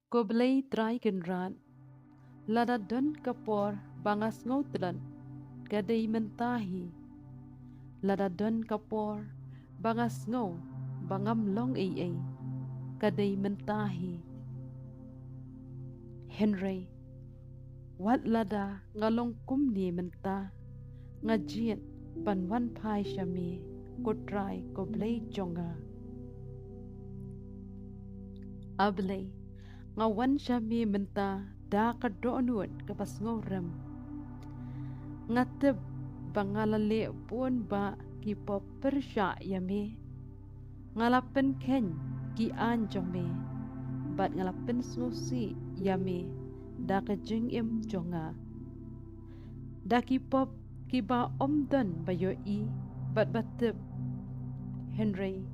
Ko belai try kenran, lada don kapor bangas ngotlan, gadai mentahi. Lada don kapor bangas ngo, bangam long ay, gadai mentahi. Henry, wat lada ngalong kumni menta, ngajiat panwan pai syami, ko try ko belai jonga. Ablay, ngawan syami menta da ka doonut kapas ngorem. Ngateb bangalale pun ba ki po persya yami. Ngalapen ken ki anjong me. Bat ngalapen susi yami da ka jing im jonga. Da ki pop ki ba omdan bayo i bat bateb. Henry,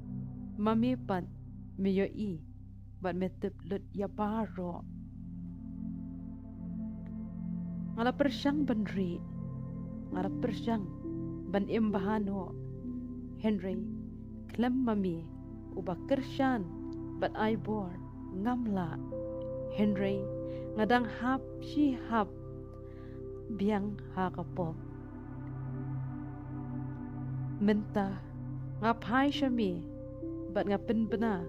mami pat meyo i. Bat metep lut ya baro. Ngala persyang benri, ngala persyang ban imbahano. Henry, klem mami, uba kersyan, bat aibor, ngamla. Henry, ngadang hap si hap, biang hakapop. Menta, ngapai syami, bat ngapin bena,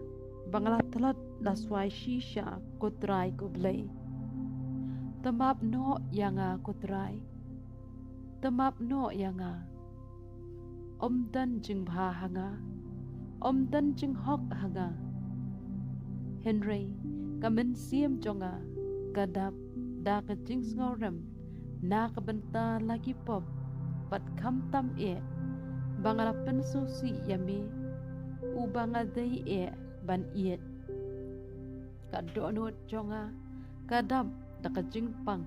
bangala telat laswai shisha kutrai kublay. Temap no yanga kutrai. Temap no yanga. Omdan jing bha hanga. Omdan jing hok hanga. Henry, kamen siem jonga. Kadap da ka jing ngorem. Na ka benta lagi pop. Bat kam tam bangala pensusi yami. Ubanga day ban iet. Kadonot jonga. Kadap da ka jing pang.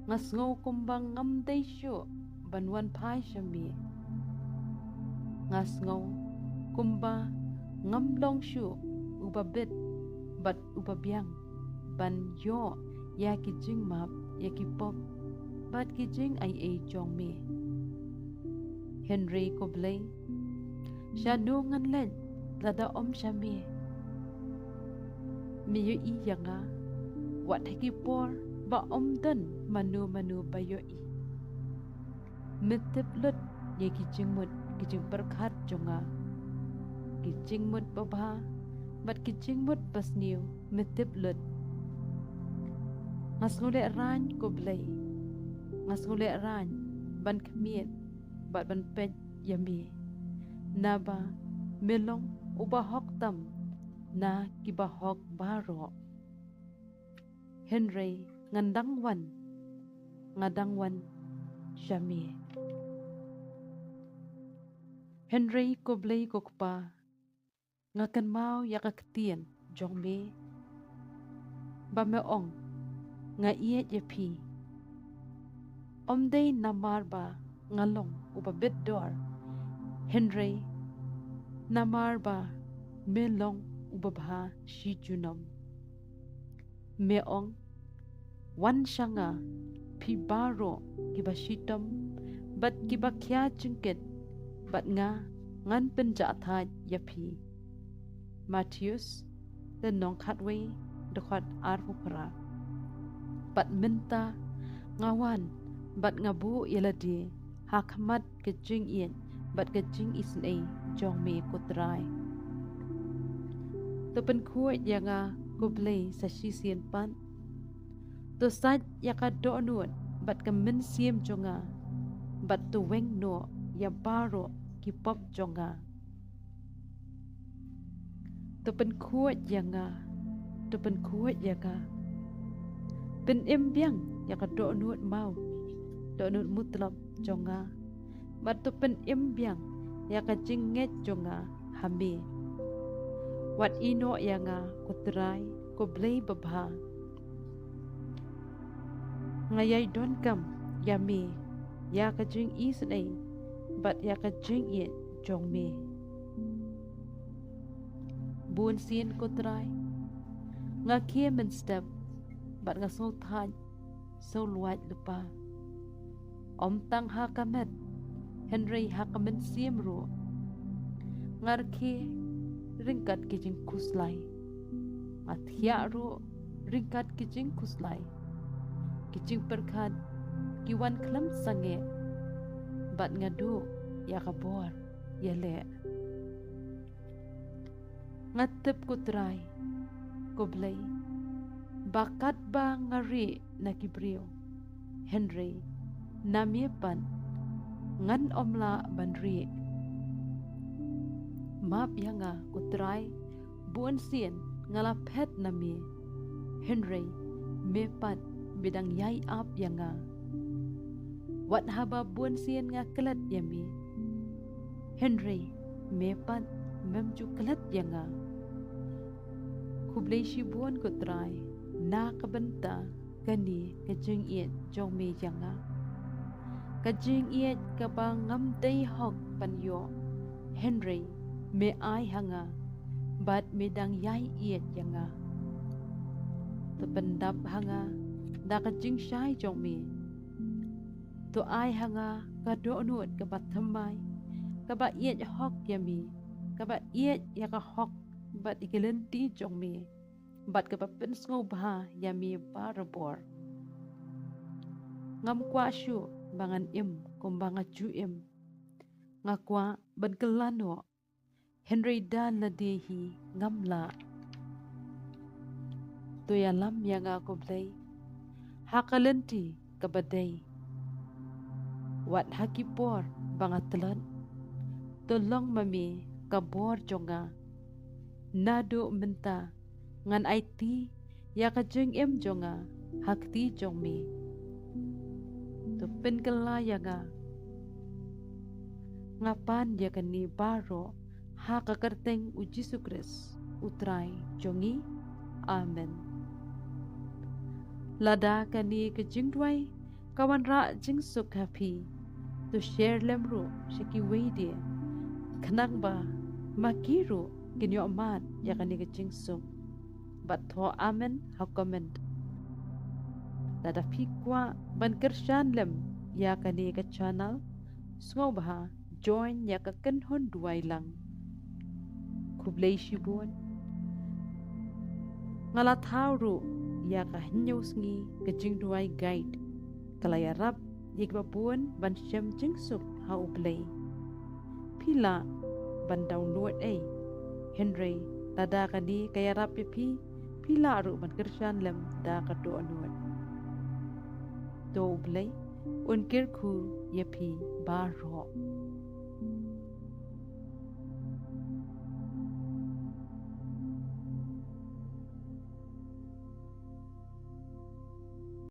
Ngas ngau kumbang ngam day syo. Banwan pai syami. Ngas ngau kumba ngam long syo. Uba bit. Bat uba biang. Ban yo. Ya ki jing map. Ya ki pop. Bat ki jing ay jong me. Henry Koblay. Siya nungan len. Lada om syami. Miyo iya nga. Wat haki por. Ba om dan. Manu bayo i. Mitip lut. Ya ki jing mut. Ki jing berkat jonga. Ki jing mut babha. Bat ki jing mut basniw. Mitip lut. Ngas ngulek ran Koblay. Ngas ngulek ran. Ban kemiet. Bat ban pet yami. Naba. Milong. Uba hok tam. Na kibahok baro. Henry ngandangwan syami. Henry Koblay kokpa ngakan mau yakaktian jong me. Ba meong nga iet yepi. Omday namar ba ngalong uba beddor. Henry namar ba melong ubabha si junom. Meong wan syanga pi baro kiba shitom bat kiba kya jengket bat ngan penjathat yapi. Matius dan nong khatwe dekat arvupra. Bat minta ngawan bat ngabu yeladi hakmat kejing ien bat kejing isnei jong me kutrai. Tupen kuat yanga Koblay sa sisian pan. To sad yaka doonut bat kamen siem jonga. Bat to weng no ya baro ki pop jonga. Tupen kuat yanga. Tupen kuat yaka. Ben embiang yaka doonut mau. Doonut mutlap jonga. Bat tupen embiang yaka jinget jonga hami. Wat ino yanga kutrai Koblay babha. Ngayay don kam yami ya ka jing isnay bat ya ka jing it jong me. Bun sin kutrai nga kie men step bat nga so thaj so luat lupa. Om tang hakamet Henry hakamen siem ro. Ngar kie ringkat kijing kuslay. Ngathia ro ringkat kijing kuslay. Kijing perkad kiwan kelam sange. Bat ngadu ya kabor ya le. Ngatep kutray koblay. Bakat ba ngari nakibriyo. Henry namiepan ngan omla bandri. Map yanga kutray buon sien ngalapet nami. Henry mepat bidang yai ap yanga. Wat haba buon sien nga kelat yami. Henry mepat memju kelat yanga. Kublay si buon kutray na kabenta kani kajing iet jong me yanga. Kajing iet kabang ngamday hog panyo. Henry me ay hanga bat medang yai iet yanga. Tependap hanga da kajing syai jong me. To ay hanga kadonut kabat thamai kabat iet hog yami kabat iet yaka hog bat ikelenti jong me. Bat kapapen ngobha yami parabor. Ngam kwa syu bangan im kumbanga ju im. Ngakwa ban kelano. Henry dan ladehi ngamla. Toyalam yang aku blay. Hakalenti kabaday. Wat hakipor bangat telan. Tolong mami kabor jonga. Nado menta. Ngan IT ya kajeng em jonga hakti jong me. Tu penkela yanga. Ngapan ya kani baro ha kakerteng uji sukres utrai jongi. Amen. Lada kani kajeng dwai kawan ra jeng suk happy. Tu share lemru shiki wede. Kenang ba makiru kinyo amat ya kani kajeng suk. Bat tho amen ha comment. Lada pikwa ban kershan lem ya kani ka channel sngobaha join ya ka kenhon duai lang. Kublay shibun ngalat hawru ya ka hinyaus ngi kajing duai guide kalayarap yikbabun ban syem jingsuk ha ublay. Pila ban download Henry lada kani kayarap pipi pila aru ban kershan lem da ka download. Do ublay unkir ku yapi baro.